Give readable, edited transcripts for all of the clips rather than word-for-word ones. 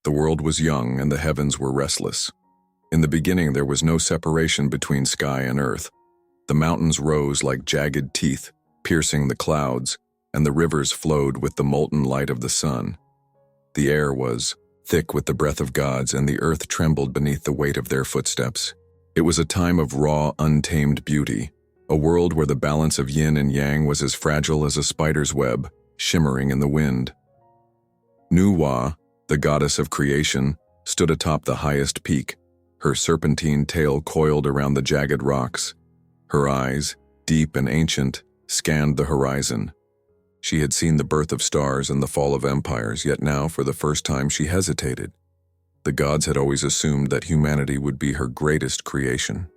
The world was young and the heavens were restless. In the beginning there was no separation between sky and earth. The mountains rose like jagged teeth, piercing the clouds, and the rivers flowed with the molten light of the sun. The air was thick with the breath of gods, and the earth trembled beneath the weight of their footsteps. It was a time of raw, untamed beauty, a world where the balance of yin and yang was as fragile as a spider's web, shimmering in the wind. Nuwa, the goddess of creation, stood atop the highest peak, her serpentine tail coiled around the jagged rocks. Her eyes, deep and ancient, scanned the horizon. She had seen the birth of stars and the fall of empires, yet now, for the first time, she hesitated. The gods had always assumed that humanity would be her greatest creation.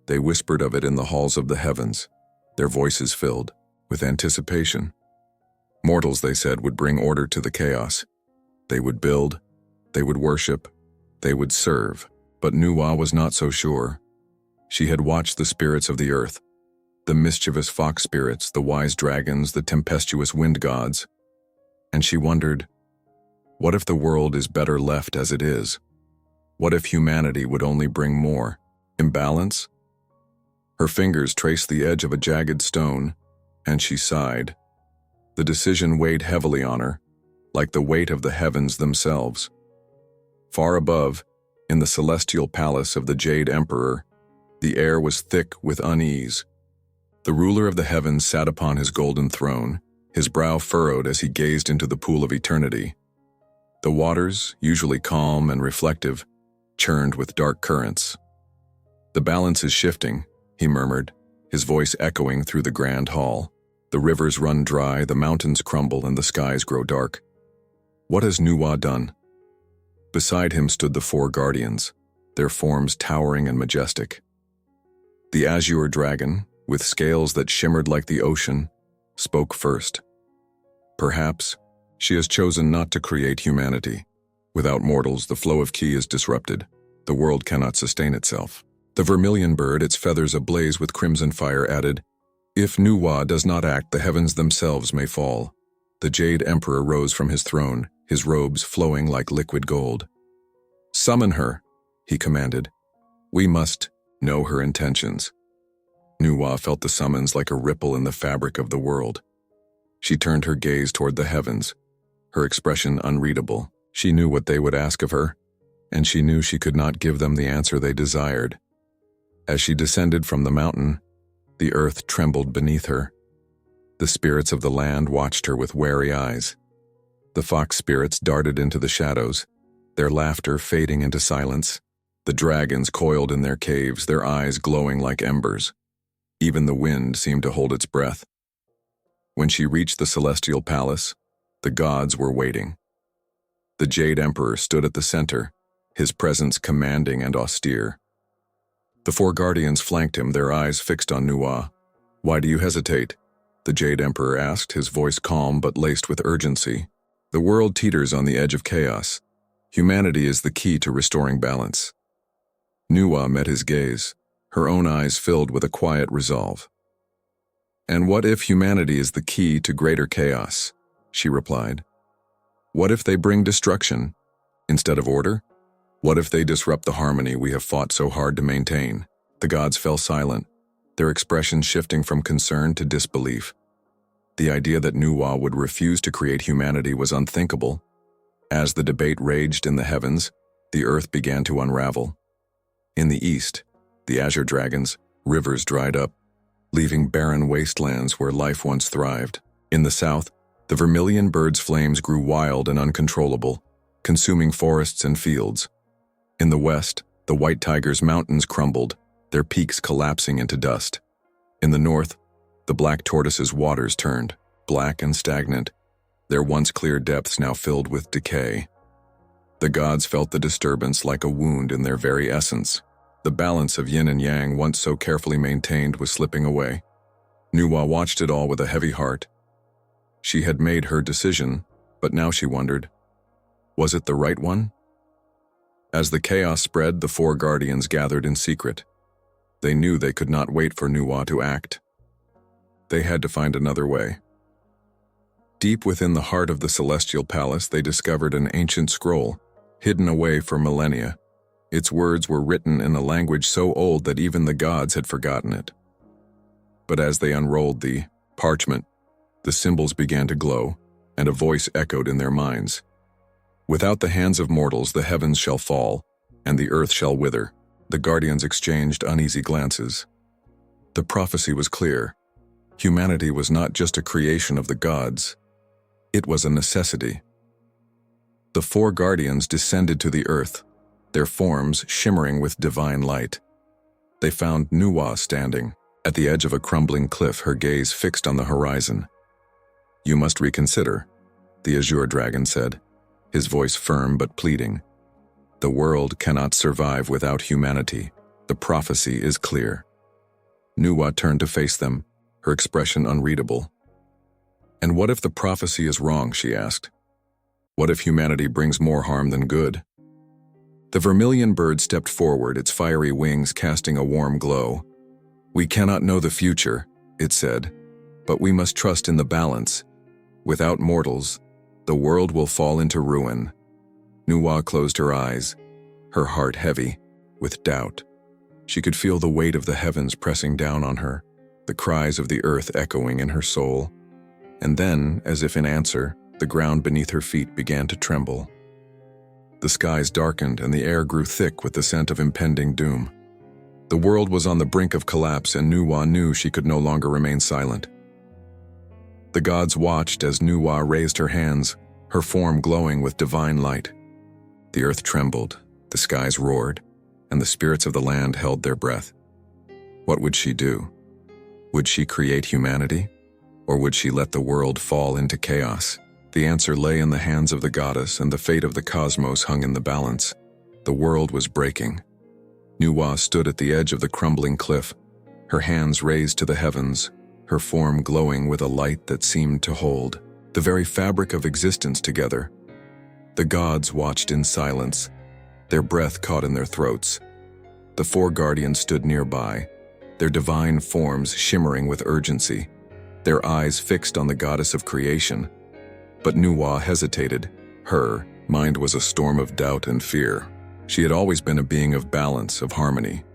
They whispered of it in the halls of the heavens, their voices filled with anticipation. Mortals, they said, would bring order to the chaos. They would build, they would worship, they would serve. But Nuwa was not so sure. She had watched the spirits of the earth, the mischievous fox spirits, the wise dragons, the tempestuous wind gods, and she wondered, what if the world is better left as it is? What if humanity would only bring more imbalance? Her fingers traced the edge of a jagged stone, and she sighed. The decision weighed heavily on her, like the weight of the heavens themselves. Far above, in the celestial palace of the Jade Emperor, the air was thick with unease. The ruler of the heavens sat upon his golden throne, his brow furrowed as he gazed into the pool of eternity. The waters, usually calm and reflective, churned with dark currents. "The balance is shifting," he murmured, his voice echoing through the grand hall. "The rivers run dry, the mountains crumble, and the skies grow dark. What has Nuwa done?" Beside him stood the four guardians, their forms towering and majestic. The azure dragon, with scales that shimmered like the ocean, spoke first. "Perhaps she has chosen not to create humanity. Without mortals, the flow of ki is disrupted. The world cannot sustain itself." The vermilion bird, its feathers ablaze with crimson fire, added, "If Nuwa does not act, the heavens themselves may fall." The Jade Emperor rose from his throne, his robes flowing like liquid gold. "Summon her," he commanded. "We must know her intentions." Nuwa felt the summons like a ripple in the fabric of the world. She turned her gaze toward the heavens, her expression unreadable. She knew what they would ask of her, and she knew she could not give them the answer they desired. As she descended from the mountain, the earth trembled beneath her. The spirits of the land watched her with wary eyes. The fox spirits darted into the shadows, their laughter fading into silence. The dragons coiled in their caves, their eyes glowing like embers. Even the wind seemed to hold its breath. When she reached the celestial palace, the gods were waiting. The Jade Emperor stood at the center, his presence commanding and austere. The four guardians flanked him, their eyes fixed on Nuwa. "Why do you hesitate?" the Jade Emperor asked, his voice calm but laced with urgency. "The world teeters on the edge of chaos. Humanity is the key to restoring balance." Nuwa met his gaze, her own eyes filled with a quiet resolve. "And what if humanity is the key to greater chaos?" she replied. "What if they bring destruction instead of order? What if they disrupt the harmony we have fought so hard to maintain?" The gods fell silent, their expressions shifting from concern to disbelief. The idea that Nuwa would refuse to create humanity was unthinkable. As the debate raged in the heavens, the earth began to unravel. In the east, the azure dragons, rivers dried up, leaving barren wastelands where life once thrived. In the south, the vermilion bird's flames grew wild and uncontrollable, consuming forests and fields. In the west, the white tiger's mountains crumbled, their peaks collapsing into dust. In the north, the black tortoise's waters turned, black and stagnant, their once clear depths now filled with decay. The gods felt the disturbance like a wound in their very essence. The balance of yin and yang, once so carefully maintained, was slipping away. Nuwa watched it all with a heavy heart. She had made her decision, but now she wondered, was it the right one? As the chaos spread, the four guardians gathered in secret. They knew they could not wait for Nuwa to act. They had to find another way. Deep within the heart of the celestial palace, they discovered an ancient scroll, hidden away for millennia. Its words were written in a language so old that even the gods had forgotten it. But as they unrolled the parchment, the symbols began to glow, and a voice echoed in their minds. Without the hands of mortals, the heavens shall fall, and the earth shall wither. The guardians exchanged uneasy glances. The prophecy was clear. Humanity was not just a creation of the gods. It was a necessity. The four guardians descended to the earth, their forms shimmering with divine light. They found Nuwa standing at the edge of a crumbling cliff, her gaze fixed on the horizon. "You must reconsider," the azure dragon said, his voice firm but pleading. "The world cannot survive without humanity. The prophecy is clear." Nuwa turned to face them, her expression unreadable. "And what if the prophecy is wrong?" she asked. "What if humanity brings more harm than good?" The vermilion bird stepped forward, its fiery wings casting a warm glow. "We cannot know the future," it said, "but we must trust in the balance. Without mortals, the world will fall into ruin." Nuwa closed her eyes, her heart heavy with doubt. She could feel the weight of the heavens pressing down on her, the cries of the earth echoing in her soul. And then, as if in answer, the ground beneath her feet began to tremble. The skies darkened and the air grew thick with the scent of impending doom. The world was on the brink of collapse, and Nuwa knew she could no longer remain silent. The gods watched as Nuwa raised her hands, her form glowing with divine light. The earth trembled, the skies roared, and the spirits of the land held their breath. What would she do? Would she create humanity? Or would she let the world fall into chaos? The answer lay in the hands of the goddess, and the fate of the cosmos hung in the balance. The world was breaking. Nuwa stood at the edge of the crumbling cliff, her hands raised to the heavens, her form glowing with a light that seemed to hold the very fabric of existence together. The gods watched in silence, their breath caught in their throats. The four guardians stood nearby, their divine forms shimmering with urgency, their eyes fixed on the goddess of creation. But Nuwa hesitated. Her mind was a storm of doubt and fear. She had always been a being of balance, of harmony.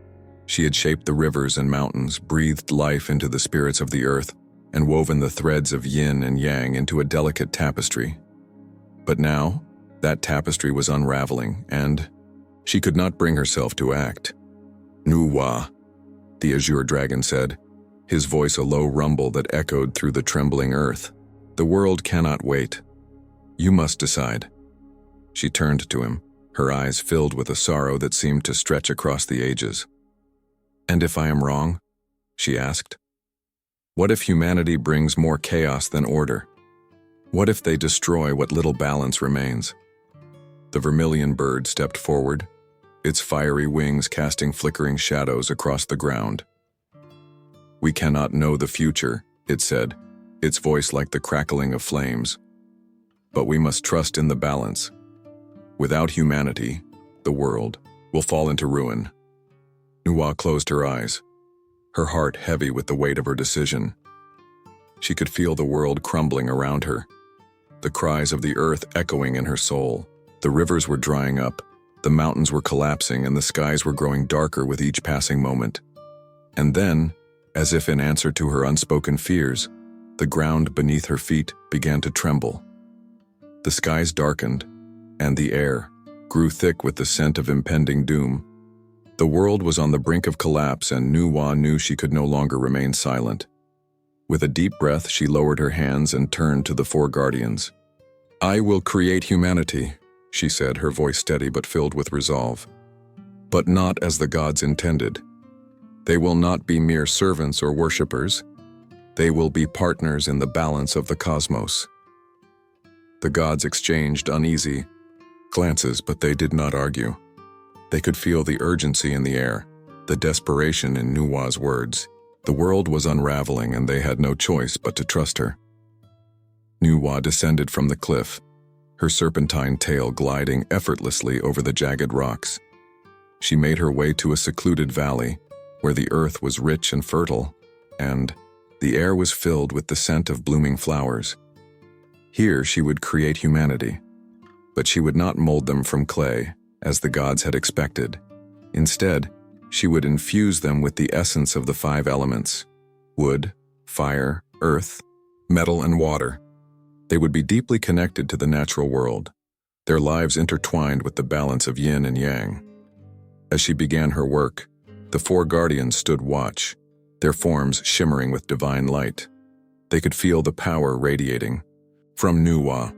She had shaped the rivers and mountains, breathed life into the spirits of the earth, and woven the threads of yin and yang into a delicate tapestry. But now, that tapestry was unraveling, and she could not bring herself to act. "Nuwa," the azure dragon said, his voice a low rumble that echoed through the trembling earth. "The world cannot wait. You must decide." She turned to him, her eyes filled with a sorrow that seemed to stretch across the ages. "And if I am wrong?" she asked. "What if humanity brings more chaos than order? What if they destroy what little balance remains?" The vermilion bird stepped forward, its fiery wings casting flickering shadows across the ground. "We cannot know the future," it said, its voice like the crackling of flames. "But we must trust in the balance. Without humanity, the world will fall into ruin." Nuwa closed her eyes, her heart heavy with the weight of her decision. She could feel the world crumbling around her, the cries of the earth echoing in her soul. The rivers were drying up, the mountains were collapsing, and the skies were growing darker with each passing moment. And then, as if in answer to her unspoken fears, the ground beneath her feet began to tremble. The skies darkened, and the air grew thick with the scent of impending doom. The world was on the brink of collapse, and Nuwa knew she could no longer remain silent. With a deep breath, she lowered her hands and turned to the four guardians. "I will create humanity," she said, her voice steady but filled with resolve. "But not as the gods intended. They will not be mere servants or worshippers. They will be partners in the balance of the cosmos." The gods exchanged uneasy glances, but they did not argue. They could feel the urgency in the air, the desperation in Nuwa's words. The world was unraveling, and they had no choice but to trust her. Nuwa descended from the cliff, her serpentine tail gliding effortlessly over the jagged rocks. She made her way to a secluded valley, where the earth was rich and fertile, and the air was filled with the scent of blooming flowers. Here she would create humanity. But she would not mold them from clay, as the gods had expected. Instead, she would infuse them with the essence of the 5 elements: wood, fire, earth, metal, and water. They would be deeply connected to the natural world, their lives intertwined with the balance of yin and yang. As she began her work, the 4 guardians stood watch, their forms shimmering with divine light. They could feel the power radiating from Nuwa,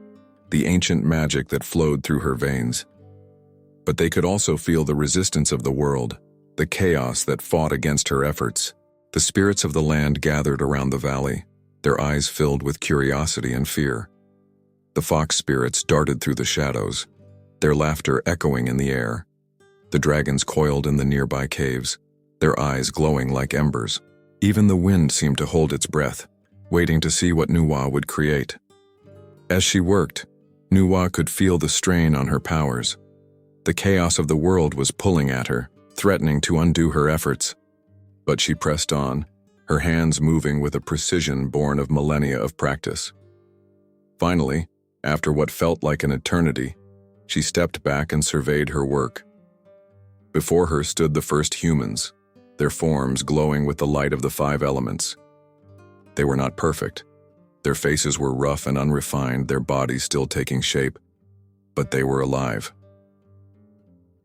the ancient magic that flowed through her veins. But they could also feel the resistance of the world, the chaos that fought against her efforts. The spirits of the land gathered around the valley, their eyes filled with curiosity and fear. The fox spirits darted through the shadows, their laughter echoing in the air. The dragons coiled in the nearby caves, their eyes glowing like embers. Even the wind seemed to hold its breath, waiting to see what Nuwa would create. As she worked, Nuwa could feel the strain on her powers. The chaos of the world was pulling at her, threatening to undo her efforts. But she pressed on, her hands moving with a precision born of millennia of practice. Finally, after what felt like an eternity, she stepped back and surveyed her work. Before her stood the first humans, their forms glowing with the light of the 5 elements. They were not perfect. Their faces were rough and unrefined, their bodies still taking shape, but they were alive.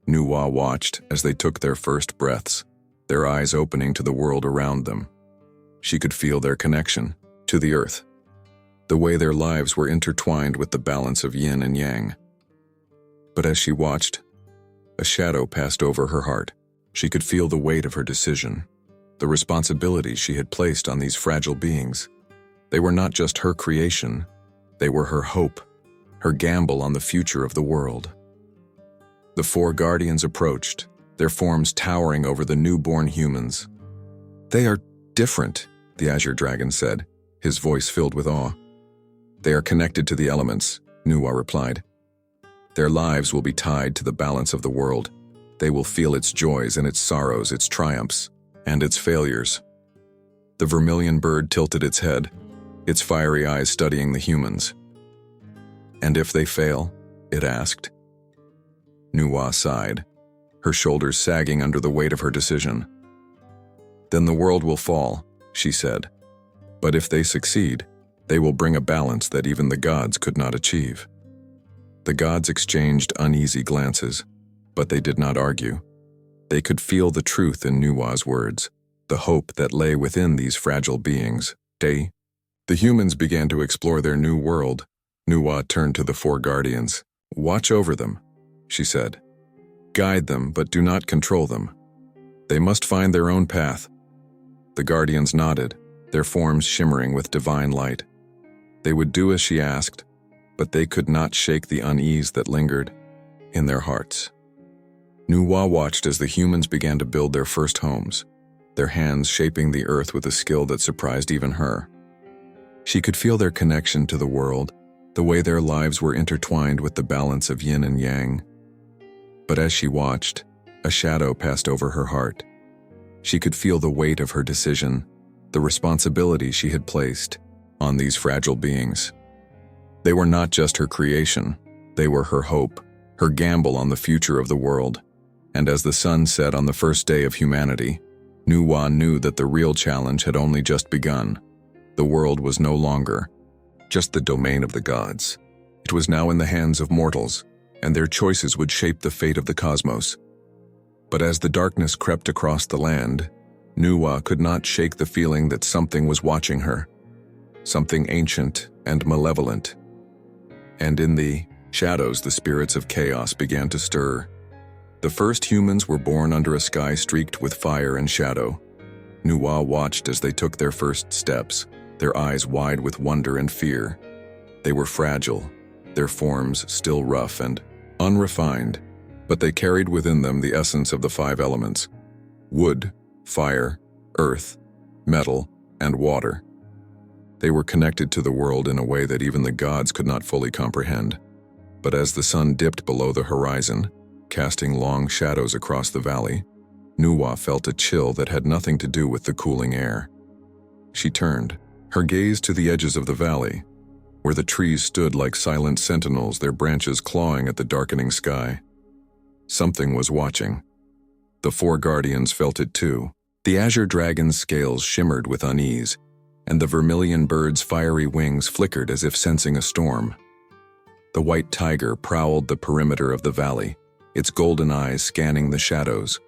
Nuwa watched as they took their first breaths, their eyes opening to the world around them. She could feel their connection to the earth, the way their lives were intertwined with the balance of yin and yang. But as she watched, a shadow passed over her heart. She could feel the weight of her decision, the responsibility she had placed on these fragile beings. They were not just her creation, they were her hope, her gamble on the future of the world. The 4 guardians approached, their forms towering over the newborn humans. "They are different," the azure dragon said, his voice filled with awe. "They are connected to the elements," Nuwa replied. "Their lives will be tied to the balance of the world. They will feel its joys and its sorrows, its triumphs, and its failures." The vermilion bird tilted its head, its fiery eyes studying the humans. "And if they fail?" it asked. Nuwa sighed, her shoulders sagging under the weight of her decision. "Then the world will fall," she said. "But if they succeed, they will bring a balance that even the gods could not achieve." The gods exchanged uneasy glances, but they did not argue. They could feel the truth in Nuwa's words, the hope that lay within these fragile beings. The humans began to explore their new world. Nuwa turned to the 4 guardians. "Watch over them," she said. "Guide them, but do not control them. They must find their own path." The guardians nodded, their forms shimmering with divine light. They would do as she asked, but they could not shake the unease that lingered in their hearts. Nuwa watched as the humans began to build their first homes, their hands shaping the earth with a skill that surprised even her. She could feel their connection to the world, the way their lives were intertwined with the balance of yin and yang. But as she watched, a shadow passed over her heart. She could feel the weight of her decision, the responsibility she had placed on these fragile beings. They were not just her creation, they were her hope, her gamble on the future of the world. And as the sun set on the first day of humanity, Nuwa knew that the real challenge had only just begun. The world was no longer just the domain of the gods. It was now in the hands of mortals, and their choices would shape the fate of the cosmos. But as the darkness crept across the land, Nuwa could not shake the feeling that something was watching her, something ancient and malevolent. And in the shadows, the spirits of chaos began to stir. The first humans were born under a sky streaked with fire and shadow. Nuwa watched as they took their first steps, their eyes wide with wonder and fear. They were fragile, their forms still rough and unrefined, but they carried within them the essence of the 5 elements: wood, fire, earth, metal, and water. They were connected to the world in a way that even the gods could not fully comprehend. But as the sun dipped below the horizon, casting long shadows across the valley, Nuwa felt a chill that had nothing to do with the cooling air. She turned, her gaze to the edges of the valley. where the trees stood like silent sentinels, their branches clawing at the darkening sky. Something was watching. The four guardians felt it too. The azure dragon's scales shimmered with unease, and the vermilion bird's fiery wings flickered as if sensing a storm. The white tiger prowled the perimeter of the valley, its golden eyes scanning the shadows,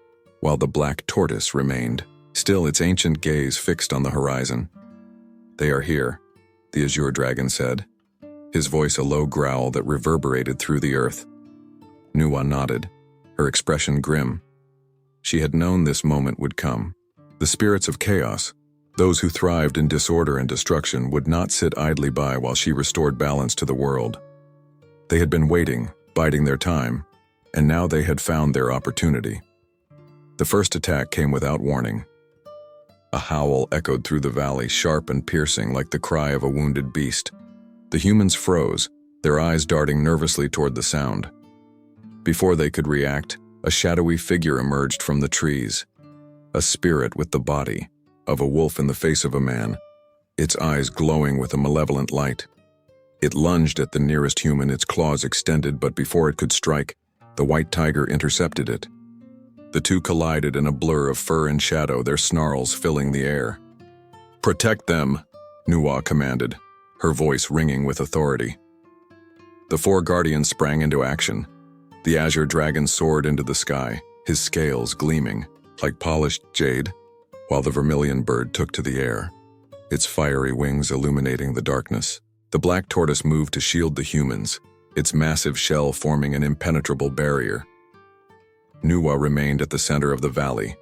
while the black tortoise remained, still its ancient gaze fixed on the horizon. "They are here," the azure dragon said, his voice a low growl that reverberated through the earth. Nuwa nodded, her expression grim. She had known this moment would come. The spirits of chaos, those who thrived in disorder and destruction, would not sit idly by while she restored balance to the world. They had been waiting, biding their time, and now they had found their opportunity. The first attack came without warning. A howl echoed through the valley, sharp and piercing like the cry of a wounded beast. The humans froze, their eyes darting nervously toward the sound. Before they could react, a shadowy figure emerged from the trees, a spirit with the body of a wolf in the face of a man, its eyes glowing with a malevolent light. It lunged at the nearest human, its claws extended, but before it could strike, the white tiger intercepted it. The two collided in a blur of fur and shadow, their snarls filling the air. "Protect them," Nuwa commanded, her voice ringing with authority. The four guardians sprang into action. The azure dragon soared into the sky, his scales gleaming like polished jade, while the vermilion bird took to the air, its fiery wings illuminating the darkness. The black tortoise moved to shield the humans, its massive shell forming an impenetrable barrier. Nuwa remained at the center of the valley,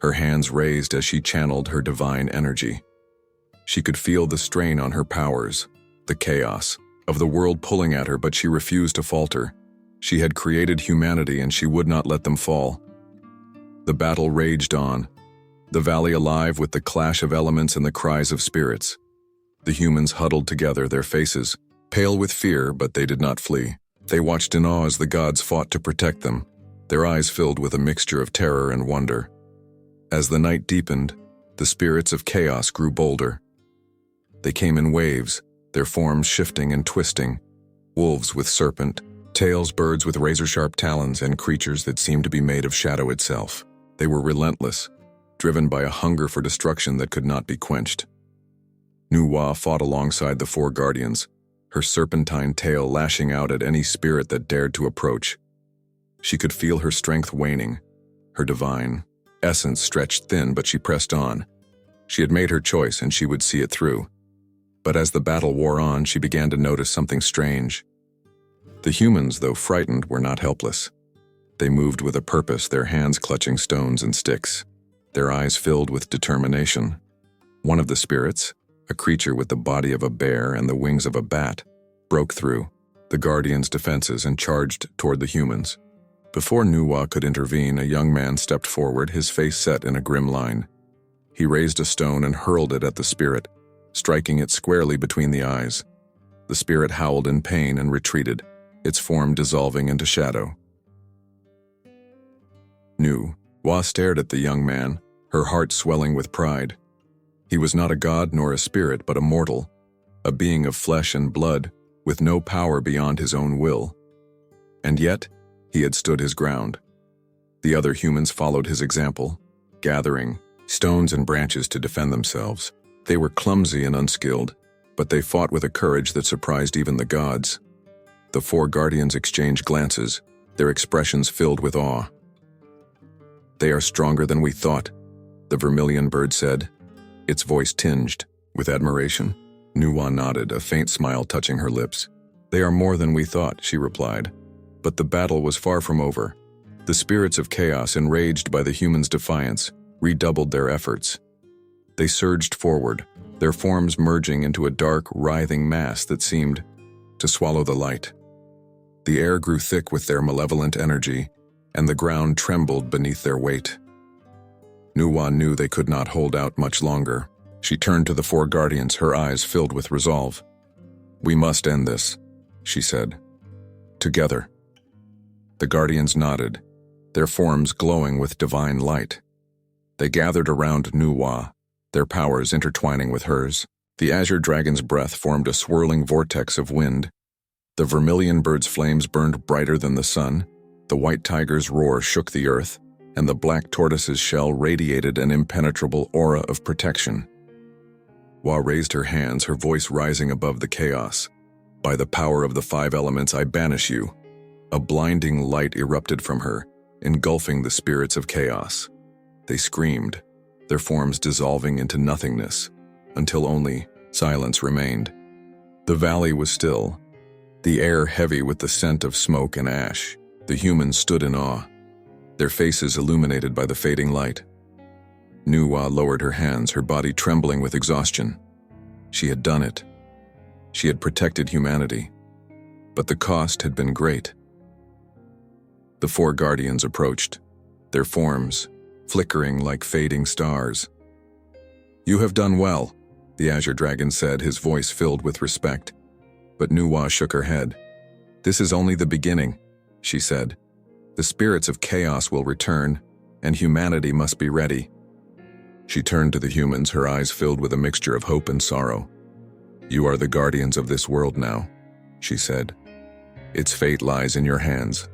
her hands raised as she channeled her divine energy. She could feel the strain on her powers, the chaos of the world pulling at her, but she refused to falter. She had created humanity and she would not let them fall. The battle raged on, the valley alive with the clash of elements and the cries of spirits. The humans huddled together, their faces pale with fear, but they did not flee. They watched in awe as the gods fought to protect them, their eyes filled with a mixture of terror and wonder. As the night deepened, the spirits of chaos grew bolder. They came in waves, their forms shifting and twisting, wolves with serpent tails, birds with razor-sharp talons, and creatures that seemed to be made of shadow itself. They were relentless, driven by a hunger for destruction that could not be quenched. Nuwa fought alongside the four guardians, her serpentine tail lashing out at any spirit that dared to approach. She could feel her strength waning, her divine essence stretched thin, but she pressed on. She had made her choice and she would see it through. But as the battle wore on, she began to notice something strange. The humans, though frightened, were not helpless. They moved with a purpose, their hands clutching stones and sticks, their eyes filled with determination. One of the spirits, a creature with the body of a bear and the wings of a bat, broke through the guardians' defenses and charged toward the humans. Before Nuwa could intervene, a young man stepped forward, his face set in a grim line. He raised a stone and hurled it at the spirit, striking it squarely between the eyes. The spirit howled in pain and retreated, its form dissolving into shadow. Nuwa stared at the young man, her heart swelling with pride. He was not a god nor a spirit, but a mortal, a being of flesh and blood, with no power beyond his own will. And yet, he had stood his ground. The other humans followed his example, gathering stones and branches to defend themselves. They were clumsy and unskilled, but they fought with a courage that surprised even the gods. The four guardians exchanged glances, their expressions filled with awe. "They are stronger than we thought," the vermilion bird said, its voice tinged with admiration. Nuwa nodded, a faint smile touching her lips. "They are more than we thought," she replied. But the battle was far from over. The spirits of chaos, enraged by the humans' defiance, redoubled their efforts. They surged forward, their forms merging into a dark, writhing mass that seemed to swallow the light. The air grew thick with their malevolent energy, and the ground trembled beneath their weight. Nuwa knew they could not hold out much longer. She turned to the four guardians, her eyes filled with resolve. "We must end this," she said. "Together." The guardians nodded, their forms glowing with divine light. They gathered around Nuwa, their powers intertwining with hers. The azure dragon's breath formed a swirling vortex of wind. The vermilion bird's flames burned brighter than the sun, the white tiger's roar shook the earth, and the black tortoise's shell radiated an impenetrable aura of protection. Wa raised her hands, her voice rising above the chaos. "By the power of the 5 elements, I banish you." A blinding light erupted from her, engulfing the spirits of chaos. They screamed, their forms dissolving into nothingness, until only silence remained. The valley was still, the air heavy with the scent of smoke and ash. The humans stood in awe, their faces illuminated by the fading light. Nuwa lowered her hands, her body trembling with exhaustion. She had done it. She had protected humanity, but the cost had been great. The 4 guardians approached, their forms flickering like fading stars. "You have done well," the azure dragon said, his voice filled with respect. But Nuwa shook her head. "This is only the beginning," she said. "The spirits of chaos will return, and humanity must be ready." She turned to the humans, her eyes filled with a mixture of hope and sorrow. "You are the guardians of this world now," she said. "Its fate lies in your hands."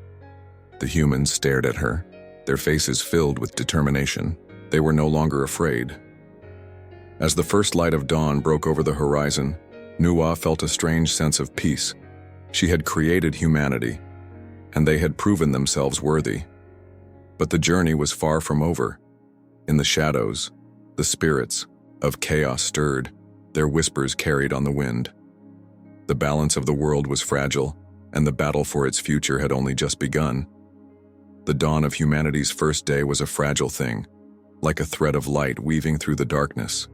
The humans stared at her, their faces filled with determination. They were no longer afraid. As the first light of dawn broke over the horizon, Nuwa felt a strange sense of peace. She had created humanity, and they had proven themselves worthy. But the journey was far from over. In the shadows, the spirits of chaos stirred, their whispers carried on the wind. The balance of the world was fragile, and the battle for its future had only just begun. The dawn of humanity's first day was a fragile thing, like a thread of light weaving through the darkness.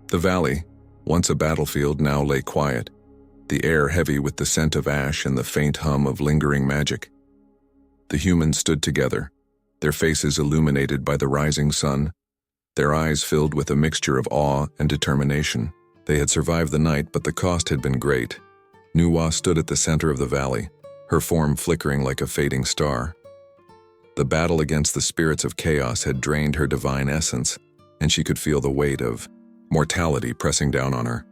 The valley, once a battlefield, now lay quiet, the air heavy with the scent of ash and the faint hum of lingering magic. The humans stood together, their faces illuminated by the rising sun, their eyes filled with a mixture of awe and determination. They had survived the night, but the cost had been great. Nuwa stood at the center of the valley, her form flickering like a fading star. The battle against the spirits of chaos had drained her divine essence, and she could feel the weight of mortality pressing down on her.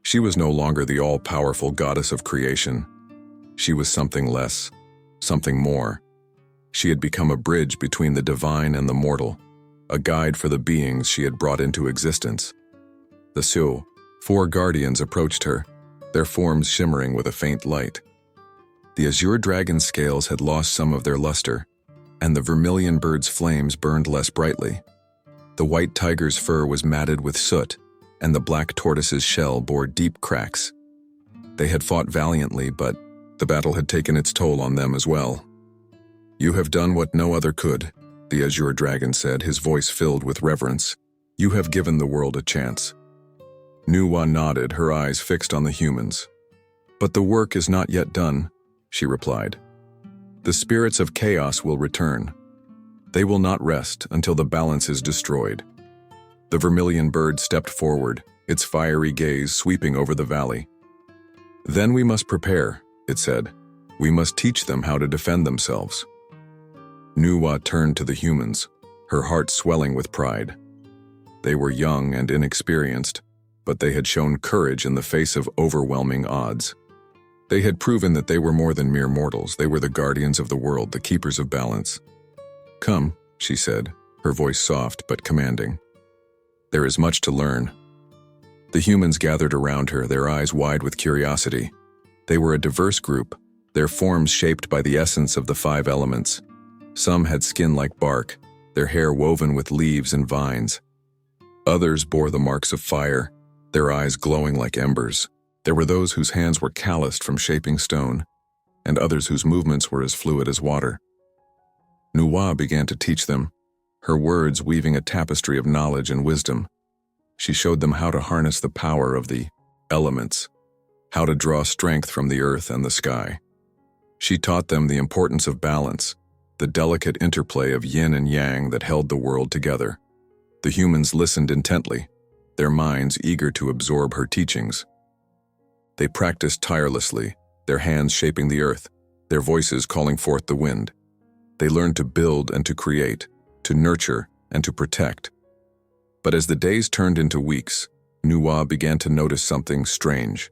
She was no longer the all-powerful goddess of creation. She was something less, something more. She had become a bridge between the divine and the mortal, a guide for the beings she had brought into existence. The 4 guardians approached her, their forms shimmering with a faint light. The azure dragon's scales had lost some of their luster, and the vermilion bird's flames burned less brightly. The white tiger's fur was matted with soot, and the black tortoise's shell bore deep cracks. They had fought valiantly, but the battle had taken its toll on them as well. "You have done what no other could," the azure dragon said, his voice filled with reverence. "You have given the world a chance." Nuwa nodded, her eyes fixed on the humans. "But the work is not yet done," she replied. "The spirits of chaos will return. They will not rest until the balance is destroyed." The vermilion bird stepped forward, its fiery gaze sweeping over the valley. "Then we must prepare," it said. "We must teach them how to defend themselves." Nuwa turned to the humans, her heart swelling with pride. They were young and inexperienced, but they had shown courage in the face of overwhelming odds. They had proven that they were more than mere mortals. They were the guardians of the world, the keepers of balance. "Come," she said, her voice soft but commanding. "There is much to learn." The humans gathered around her, their eyes wide with curiosity. They were a diverse group, their forms shaped by the essence of the 5 elements. Some had skin like bark, their hair woven with leaves and vines. Others bore the marks of fire, their eyes glowing like embers. There were those whose hands were calloused from shaping stone, and others whose movements were as fluid as water. Nuwa began to teach them, her words weaving a tapestry of knowledge and wisdom. She showed them how to harness the power of the elements, how to draw strength from the earth and the sky. She taught them the importance of balance, the delicate interplay of yin and yang that held the world together. The humans listened intently, their minds eager to absorb her teachings. They practiced tirelessly, their hands shaping the earth, their voices calling forth the wind. They learned to build and to create, to nurture and to protect. But as the days turned into weeks, Nuwa began to notice something strange.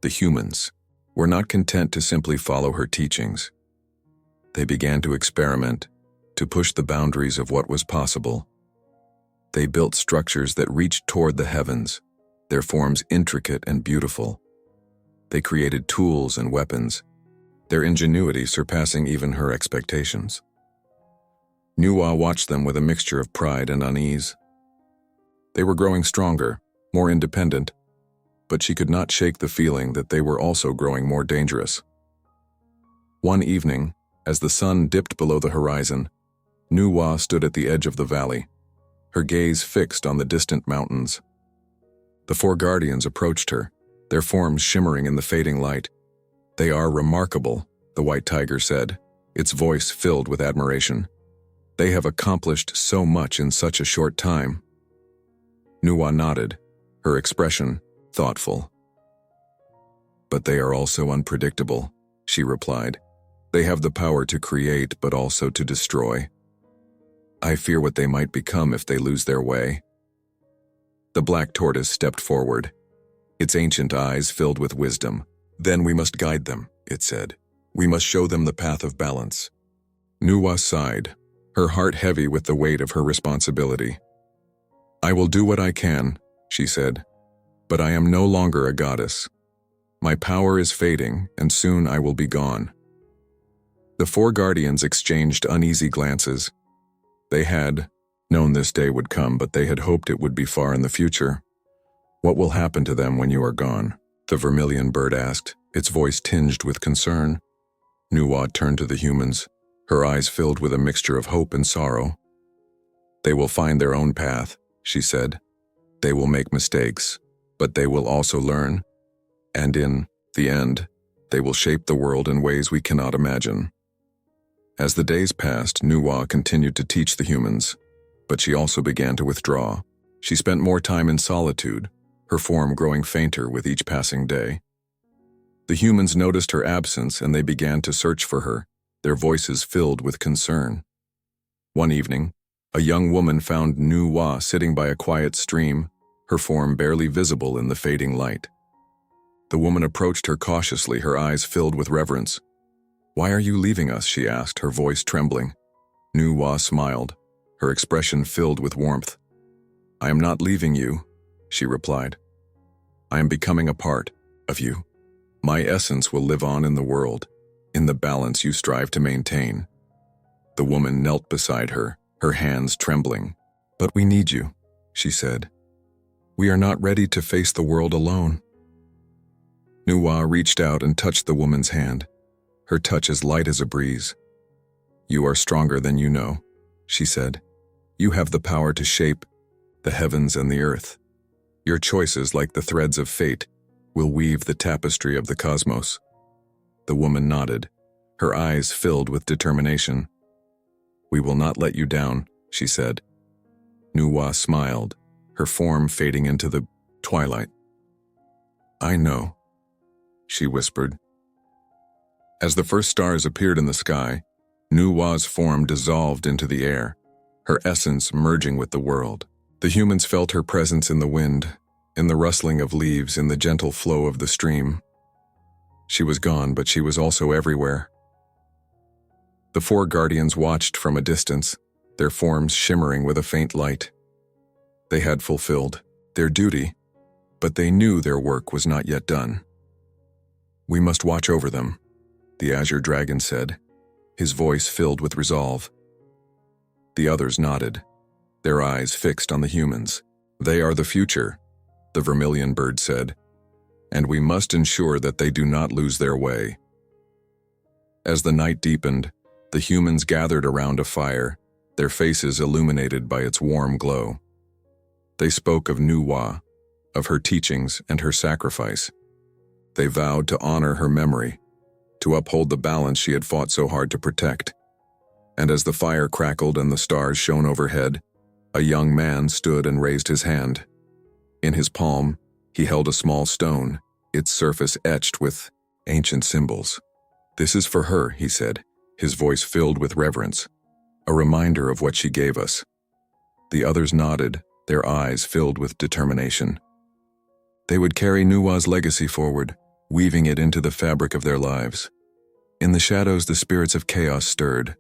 The humans were not content to simply follow her teachings. They began to experiment, to push the boundaries of what was possible. They built structures that reached toward the heavens, their forms intricate and beautiful. They created tools and weapons, their ingenuity surpassing even her expectations. Nuwa watched them with a mixture of pride and unease. They were growing stronger, more independent, but she could not shake the feeling that they were also growing more dangerous. One evening, as the sun dipped below the horizon, Nuwa stood at the edge of the valley, her gaze fixed on the distant mountains. The four guardians approached her, their forms shimmering in the fading light. "They are remarkable," the white tiger said, its voice filled with admiration. "They have accomplished so much in such a short time." Nuwa nodded, her expression thoughtful. "But they are also unpredictable," she replied. "They have the power to create but also to destroy. I fear what they might become if they lose their way." The black tortoise stepped forward, its ancient eyes filled with wisdom. "Then we must guide them," it said. "We must show them the path of balance." Nuwa sighed, her heart heavy with the weight of her responsibility. "I will do what I can," she said, "but I am no longer a goddess. My power is fading, and soon I will be gone." The four guardians exchanged uneasy glances. They had known this day would come, but they had hoped it would be far in the future. "What will happen to them when you are gone?" the vermilion bird asked, its voice tinged with concern. Nuwa turned to the humans, her eyes filled with a mixture of hope and sorrow. "They will find their own path," she said. "They will make mistakes, but they will also learn. And in the end, they will shape the world in ways we cannot imagine." As the days passed, Nuwa continued to teach the humans, but she also began to withdraw. She spent more time in solitude, her form growing fainter with each passing day. The humans noticed her absence and they began to search for her, their voices filled with concern. One evening, a young woman found Nuwa sitting by a quiet stream, her form barely visible in the fading light. The woman approached her cautiously, her eyes filled with reverence. "Why are you leaving us?" she asked, her voice trembling. Nuwa smiled, her expression filled with warmth. "I am not leaving you," she replied. "I am becoming a part of you. My essence will live on in the world, in the balance you strive to maintain." The woman knelt beside her, her hands trembling. "But we need you," she said. "We are not ready to face the world alone." Nuwa reached out and touched the woman's hand, her touch as light as a breeze. "You are stronger than you know," she said. "You have the power to shape the heavens and the earth. Your choices, like the threads of fate, will weave the tapestry of the cosmos." The woman nodded, her eyes filled with determination. "We will not let you down," she said. Nuwa smiled, her form fading into the twilight. "I know," she whispered. As the first stars appeared in the sky, Nuwa's form dissolved into the air, her essence merging with the world. The humans felt her presence in the wind, in the rustling of leaves, in the gentle flow of the stream. She was gone, but she was also everywhere. The four guardians watched from a distance, their forms shimmering with a faint light. They had fulfilled their duty, but they knew their work was not yet done. "We must watch over them," the azure dragon said, his voice filled with resolve. The others nodded, their eyes fixed on the humans. "They are the future," the vermilion bird said, "and we must ensure that they do not lose their way." As the night deepened, the humans gathered around a fire, their faces illuminated by its warm glow. They spoke of Nuwa, of her teachings and her sacrifice. They vowed to honor her memory, to uphold the balance she had fought so hard to protect. And as the fire crackled and the stars shone overhead, a young man stood and raised his hand. In his palm, he held a small stone, its surface etched with ancient symbols. "This is for her," he said, his voice filled with reverence, "a reminder of what she gave us." The others nodded, their eyes filled with determination. They would carry Nuwa's legacy forward, weaving it into the fabric of their lives. In the shadows, the spirits of chaos stirred,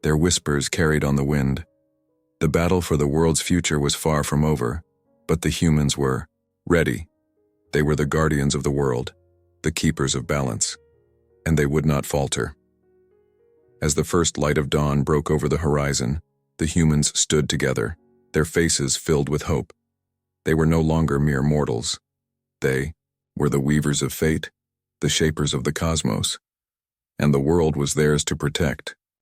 their whispers carried on the wind. The battle for the world's future was far from over, but the humans were ready. They were the guardians of the world, the keepers of balance, and they would not falter. As the first light of dawn broke over the horizon, the humans stood together, their faces filled with hope. They were no longer mere mortals. They were the weavers of fate, the shapers of the cosmos, and the world was theirs to protect.